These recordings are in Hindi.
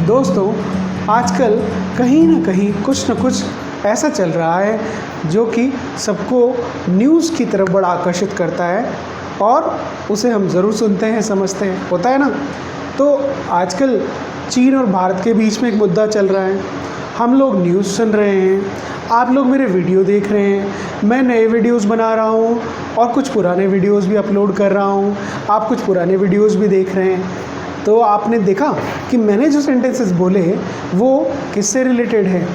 दोस्तों, आजकल कहीं ना कहीं कुछ न कुछ ऐसा चल रहा है जो कि सबको न्यूज़ की तरफ बड़ा आकर्षित करता है और उसे हम ज़रूर सुनते हैं, समझते हैं, होता है ना। तो आजकल चीन और भारत के बीच में एक मुद्दा चल रहा है। हम लोग न्यूज़ सुन रहे हैं, आप लोग मेरे वीडियो देख रहे हैं, मैं नए वीडियोस बना रहा हूँ और कुछ पुराने वीडियोस भी अपलोड कर रहा हूँ, आप कुछ पुराने वीडियोस भी देख रहे हैं। तो आपने देखा कि मैंने जो सेंटेंसेस बोले वो किससे रिलेटेड हैं?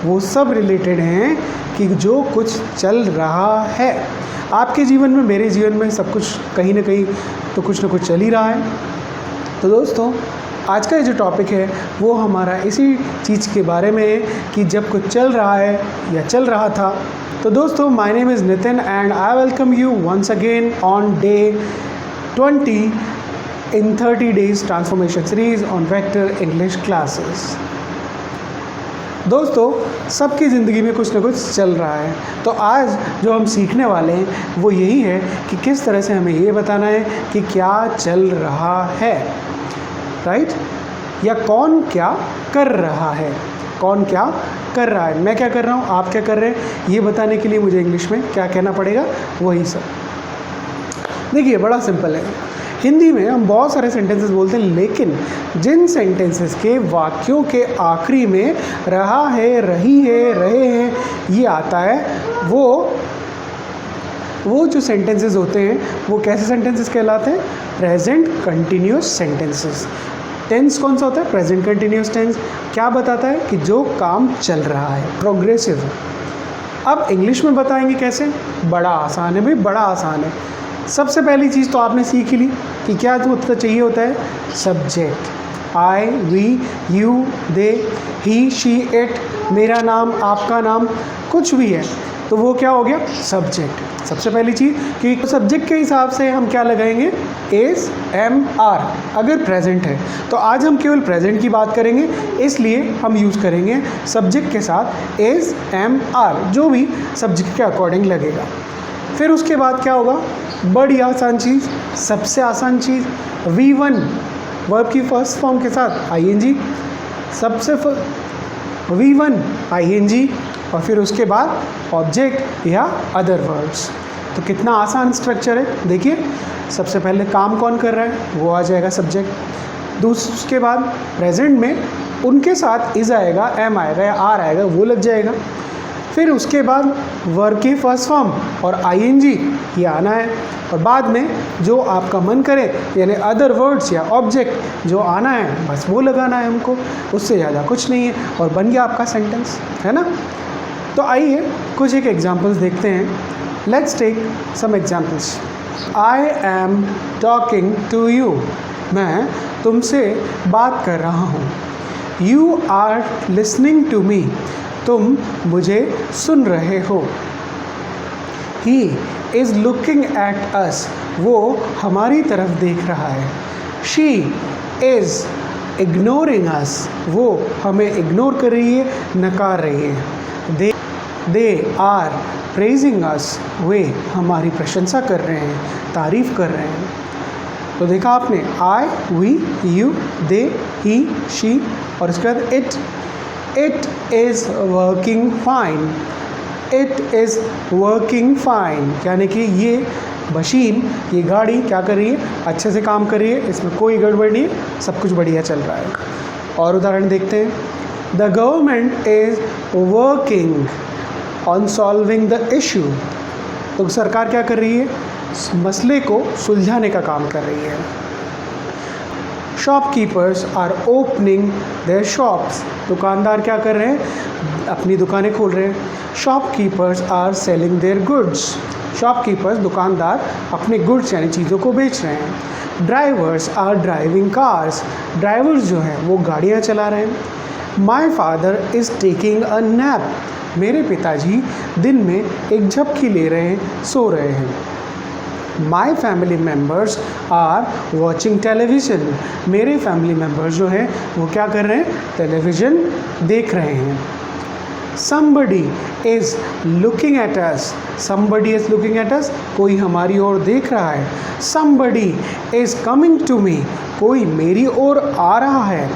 वो सब रिलेटेड हैं कि जो कुछ चल रहा है आपके जीवन में, मेरे जीवन में, सब कुछ कहीं ना कहीं तो कुछ ना कुछ चल ही रहा है। तो दोस्तों, आज का ये जो टॉपिक है वो हमारा इसी चीज़ के बारे में है कि जब कुछ चल रहा है या चल रहा था। तो दोस्तों, my name is Nitin and I welcome you once again on day 20 in 30 days transformation series on Vector English classes। दोस्तों, सबकी ज़िंदगी में कुछ ना कुछ चल रहा है। तो आज जो हम सीखने वाले हैं वो यही है कि किस तरह से हमें ये बताना है कि क्या चल रहा है, राइट? या कौन क्या कर रहा है, कौन क्या कर रहा है, मैं क्या कर रहा हूँ, आप क्या कर रहे हैं, ये बताने के लिए मुझे इंग्लिश में क्या कहना पड़ेगा, वही सब। देखिए, बड़ा सिंपल है। हिंदी में हम बहुत सारे सेंटेंसेस बोलते हैं, लेकिन जिन सेंटेंसेस के वाक्यों के आखिरी में रहा है, रही है, रहे हैं ये आता है, वो जो सेंटेंसेस होते हैं वो कैसे सेंटेंसेस कहलाते हैं? Present continuous sentences. टेंस कौन सा होता है? Present continuous tense. क्या बताता है? कि जो काम चल रहा है, प्रोग्रेसिव है। अब इंग्लिश में बताएंगे कैसे? बड़ा आसान है भाई, बड़ा आसान है। सबसे पहली चीज़ तो आपने सीख ही ली कि क्या होता चाहिए होता है? Subject. I, we, you, they, he, she, it, मेरा नाम, आपका नाम, कुछ भी है तो वो क्या हो गया? सब्जेक्ट। सबसे पहली चीज़ कि सब्जेक्ट के हिसाब से हम क्या लगाएंगे? इज, एम, आर, अगर प्रेजेंट है। तो आज हम केवल प्रेजेंट की बात करेंगे, इसलिए हम यूज़ करेंगे सब्जेक्ट के साथ इज, एम, आर, जो भी सब्जेक्ट के अकॉर्डिंग लगेगा। फिर उसके बाद क्या होगा? बड़ी आसान चीज़, सबसे आसान चीज़, V1 वर्ब की फर्स्ट फॉर्म के साथ ing, सबसे V1 ing, और फिर उसके बाद ऑब्जेक्ट या अदर वर्ड्स। तो कितना आसान स्ट्रक्चर है, देखिए। सबसे पहले काम कौन कर रहा है वो आ जाएगा सब्जेक्ट। उसके बाद प्रेजेंट में उनके साथ इज आएगा, एम आएगा या आर आएगा, वो लग जाएगा। फिर उसके बाद वर्ब की फर्स्ट फॉर्म और ing ये आना है, और बाद में जो आपका मन करे यानी अदर वर्ड्स या ऑब्जेक्ट जो आना है बस वो लगाना है हमको, उससे ज़्यादा कुछ नहीं है, और बन गया आपका सेंटेंस, है ना। तो आइए कुछ एक एग्जांपल्स देखते हैं। Let's take some examples. I am talking to you, मैं तुमसे बात कर रहा हूँ। You are listening to me, तुम मुझे सुन रहे हो। He is looking at us, वो हमारी तरफ देख रहा है। शी इज़ इग्नोरिंग अस, वो हमें इग्नोर कर रही है, नकार रही है। दे आर प्रेजिंग अस, वे हमारी प्रशंसा कर रहे हैं, तारीफ कर रहे हैं। तो देखा आपने, I, we, you, they, he, she, और इसके बाद it. It is working fine, it is working fine, यानी कि ये मशीन, ये गाड़ी क्या कर रही है? अच्छे से काम कर रही है, इसमें कोई गड़बड़ नहीं है, सब कुछ बढ़िया चल रहा है। और उदाहरण देखते हैं। The government is working on solving the issue, तो सरकार क्या कर रही है? मसले को सुलझाने का काम कर रही है। Shopkeepers are opening their shops, दुकानदार क्या कर रहे हैं? अपनी दुकानें खोल रहे हैं। Shopkeepers are selling their goods, shopkeepers, दुकानदार, अपने गुड्स यानी चीज़ों को बेच रहे हैं। Drivers are driving cars, drivers जो हैं वो गाड़ियाँ चला रहे हैं। My father is taking a nap, मेरे पिताजी दिन में एक झपकी ले रहे हैं, सो रहे हैं। My family members are watching television, मेरे फैमिली मेम्बर्स जो हैं वो क्या कर रहे हैं? टेलीविज़न देख रहे हैं। somebody is looking at us, somebody is looking at us, कोई हमारी ओर देख रहा है। somebody is coming to me, कोई मेरी ओर आ रहा है।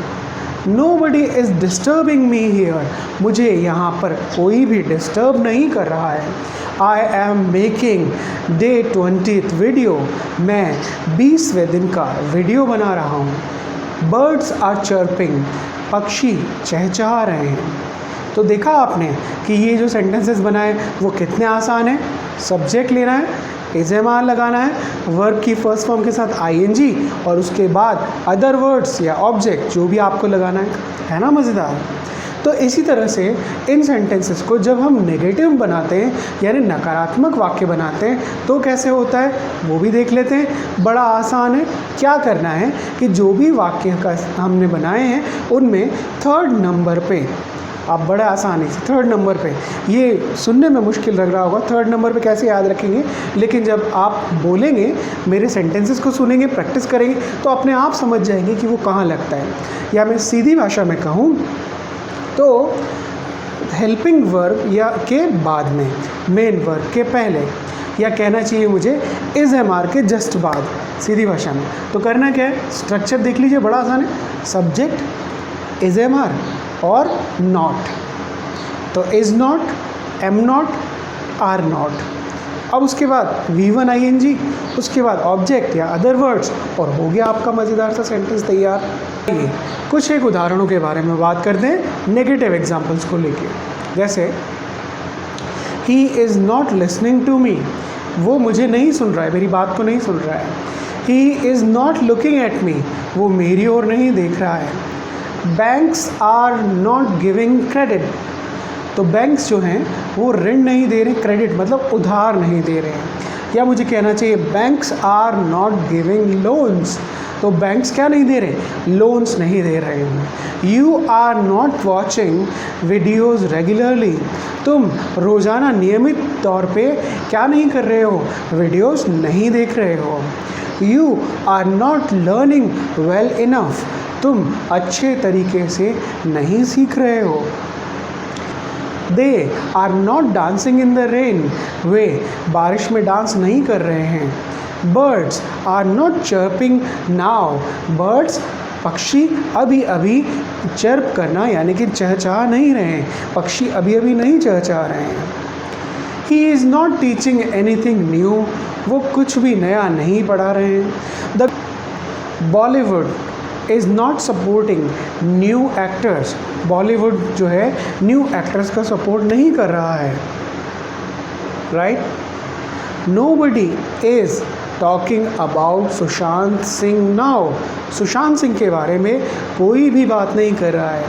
Nobody is disturbing me here, मुझे यहाँ पर कोई भी डिस्टर्ब नहीं कर रहा है। I am making day 20th video, मैं 20वें दिन का वीडियो बना रहा हूँ। बर्ड्स आर चर्पिंग, पक्षी चहचहा रहे हैं। तो देखा आपने कि ये जो सेंटेंसेस बनाए वो कितने आसान हैं। सब्जेक्ट लेना है, इज एम आर लगाना है, वर्ब की फर्स्ट फॉर्म के साथ आईएनजी और उसके बाद अदर वर्ड्स या ऑब्जेक्ट जो भी आपको लगाना है ना। मज़ेदार। तो इसी तरह से इन सेंटेंसेस को जब हम नेगेटिव बनाते हैं यानी नकारात्मक वाक्य बनाते हैं तो कैसे होता है वो भी देख लेते हैं। बड़ा आसान है। क्या करना है कि जो भी वाक्य का हमने बनाए हैं उनमें थर्ड नंबर पे आप बड़े आसानी से थर्ड नंबर पे, ये सुनने में मुश्किल लग रहा होगा थर्ड नंबर पे कैसे याद रखेंगे, लेकिन जब आप बोलेंगे, मेरे सेंटेंसेस को सुनेंगे, प्रैक्टिस करेंगे तो अपने आप समझ जाएंगे कि वो कहाँ लगता है। या मैं सीधी भाषा में कहूँ तो हेल्पिंग वर्ब या के बाद में, मेन वर्ब के पहले, या कहना चाहिए मुझे इज़ एम आर के जस्ट बाद, सीधी भाषा में। तो करना क्या है, स्ट्रक्चर देख लीजिए, बड़ा आसान है। सब्जेक्ट इज़ एम आर और नॉट, तो is not, am not, are not. अब उसके बाद V1 ING, उसके बाद ऑब्जेक्ट या अदर वर्ड्स और हो गया आपका मज़ेदार सा सेंटेंस तैयार। कुछ एक उदाहरणों के बारे में बात करते हैं नेगेटिव एग्जांपल्स को लेके। जैसे he is not listening to me, वो मुझे नहीं सुन रहा है, मेरी बात को नहीं सुन रहा है। He is not looking at me, वो मेरी ओर नहीं देख रहा है। Banks are not giving credit, तो बैंक्स जो हैं वो ऋण नहीं दे रहे, क्रेडिट मतलब उधार नहीं दे रहे हैं। या मुझे कहना चाहिए banks are not giving loans, तो बैंक्स क्या नहीं दे रहे, लोन्स नहीं दे रहे हैं। You are not watching videos regularly, तुम रोज़ाना नियमित तौर पे क्या नहीं कर रहे हो, वीडियोज़ नहीं देख रहे हो। You are not learning well enough, तुम अच्छे तरीके से नहीं सीख रहे हो। They are not dancing in the rain, वे बारिश में डांस नहीं कर रहे हैं। Birds are not chirping now, birds पक्षी अभी अभी चर्प करना यानी कि चहचहा नहीं रहे हैं, पक्षी अभी अभी नहीं चहचहा रहे हैं। ही is not teaching anything new, वो कुछ भी नया नहीं पढ़ा रहे हैं। The Bollywood is not supporting new actors, Bollywood जो है न्यू एक्टर्स का सपोर्ट नहीं कर रहा है। Right. Nobody is talking about Sushant Singh now, Sushant Singh के बारे में कोई भी बात नहीं कर रहा है।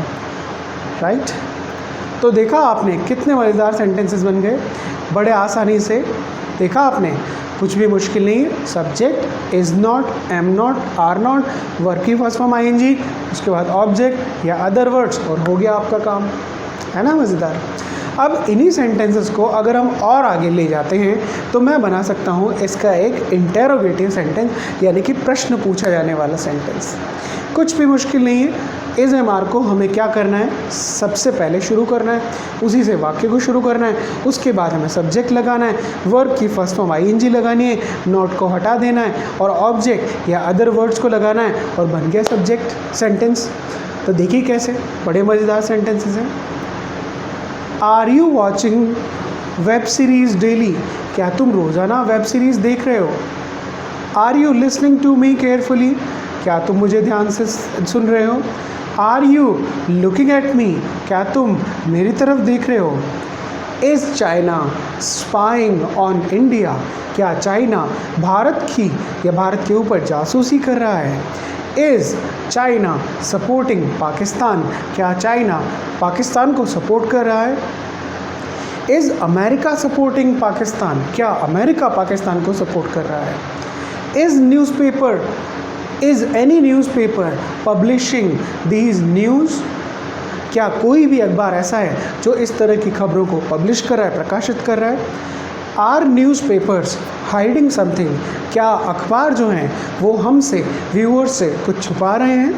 राइट। तो देखा आपने कितने मज़ेदार सेंटेंसेस बन गए बड़े आसानी से। देखा आपने, कुछ भी मुश्किल नहीं है। Subject is not, am not, are not, verb की फर्स्ट फॉर्म ING, उसके बाद ऑब्जेक्ट या अदर वर्ड्स और हो गया आपका काम। है ना मज़ेदार। अब इन्हीं सेंटेंसेस को अगर हम और आगे ले जाते हैं तो मैं बना सकता हूँ इसका एक इंटेरोगेटिव सेंटेंस यानी कि प्रश्न पूछा जाने वाला सेंटेंस। कुछ भी मुश्किल नहीं है। इज़ एम आर को हमें क्या करना है, सबसे पहले शुरू करना है, उसी से वाक्य को शुरू करना है। उसके बाद हमें सब्जेक्ट लगाना है, वर्ब की फर्स्ट फॉर्म ING लगानी है, नॉट को हटा देना है और ऑब्जेक्ट या अदर वर्ड्स को लगाना है और बन गया सब्जेक्ट सेंटेंस। तो देखिए कैसे बड़े मज़ेदार सेंटेंसेस हैं। Are you watching web series daily, क्या तुम रोज़ाना वेब सीरीज़ देख रहे हो। Are you listening to me carefully, क्या तुम मुझे ध्यान से सुन रहे हो। Are you looking at me, क्या तुम मेरी तरफ देख रहे हो। Is China spying on India, क्या चाइना भारत की या भारत के ऊपर जासूसी कर रहा है। इज़ चाइना सपोर्टिंग पाकिस्तान, क्या चाइना पाकिस्तान को सपोर्ट कर रहा है। इज़ अमेरिका सपोर्टिंग पाकिस्तान, क्या अमेरिका पाकिस्तान को सपोर्ट कर रहा है। Is newspaper, is any newspaper publishing these news, क्या कोई भी अखबार ऐसा है जो इस तरह की खबरों को पब्लिश कर रहा है, प्रकाशित कर रहा है। आर न्यूज़पेपर्स हाइडिंग समथिंग, क्या अखबार जो हैं वो हमसे व्यूअर्स से कुछ छुपा रहे हैं।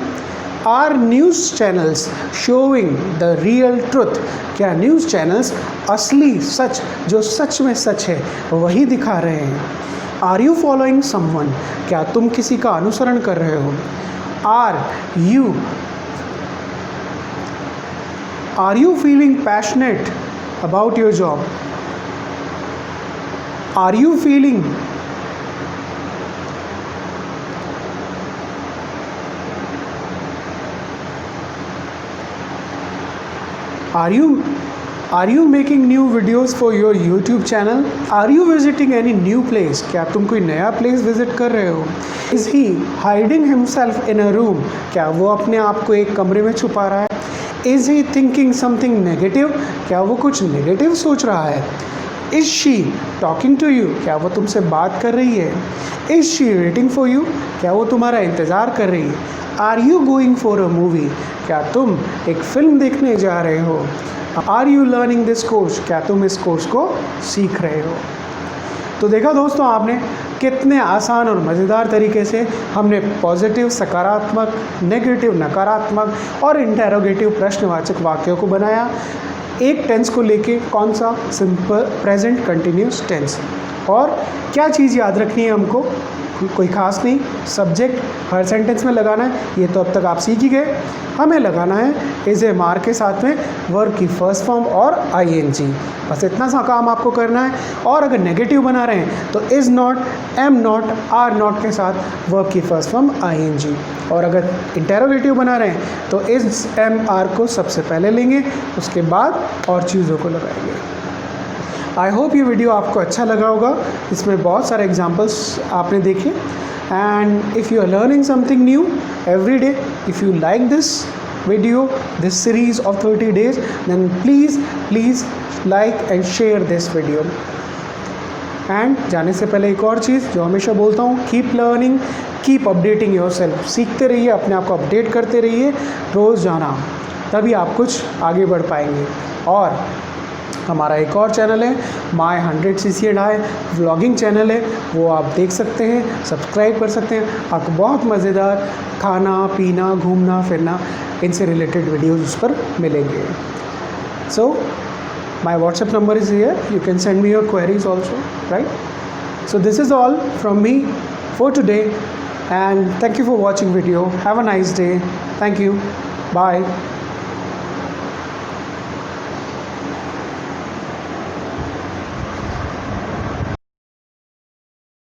Are news channels showing the real truth, क्या न्यूज़ चैनल्स असली सच जो सच में सच है वही दिखा रहे हैं। आर यू फॉलोइंग समवन, क्या तुम किसी का अनुसरण कर रहे हो। Are you Are you feeling passionate about your job? Are you feeling Are you making new videos for your YouTube channel? Are you visiting any new place? क्या तुम कोई नया प्लेस विजिट कर रहे हो? Is he hiding himself in a room? क्या वो अपने आप को एक कमरे में छुपा रहा है? Is he thinking something negative? क्या वो कुछ नेगेटिव सोच रहा है? Is she talking to you? क्या वो तुमसे बात कर रही है? Is she waiting for you? क्या वो तुम्हारा इंतज़ार कर रही है? Are you going for a movie? क्या तुम एक फिल्म देखने जा रहे हो? Are you learning this course? क्या तुम इस कोर्स को सीख रहे हो? तो देखा दोस्तों आपने कितने आसान और मज़ेदार तरीके से हमने पॉजिटिव सकारात्मक, नेगेटिव नकारात्मक और इंटेरोगेटिव प्रश्नवाचक वाक्यों को बनाया एक टेंस को लेके। कौन सा? Simple present continuous tense. और क्या चीज़ याद रखनी है हमको? कोई ख़ास नहीं, सब्जेक्ट हर सेंटेंस में लगाना है, ये तो अब तक आप सीख ही गए। हमें लगाना है इज ए मार के साथ में वर्ब की फर्स्ट फॉर्म और आईएनजी, बस इतना सा काम आपको करना है। और अगर नेगेटिव बना रहे हैं तो is not, am not, are not के साथ वर्ब की फर्स्ट फॉर्म आईएनजी। और अगर इंटेरोगेटिव बना रहे हैं तो इज़, एम, आर को सबसे पहले लेंगे, उसके बाद और चीज़ों को लगाएंगे। आई होप ये वीडियो आपको अच्छा लगा होगा, इसमें बहुत सारे एग्जाम्पल्स आपने देखे। And if you are learning something new every day, if you like this video, this series of 30 days, then please like and share this video. And जाने से पहले एक और चीज़ जो हमेशा बोलता हूँ, keep learning, keep updating your self. सीखते रहिए, अपने आप को अपडेट करते रहिए रोज़ाना, तभी आप कुछ आगे बढ़ पाएंगे। और हमारा एक और चैनल है my 100cc and I, vlogging channel है, वो आप देख सकते हैं, सब्सक्राइब कर सकते हैं। आपको बहुत मज़ेदार खाना पीना घूमना फिरना इनसे रिलेटेड वीडियोज़ उस पर मिलेंगे। So my WhatsApp number is here, you can send me your queries also, right? So this is all from me for today and thank you for watching video. Have a nice day, thank you, bye.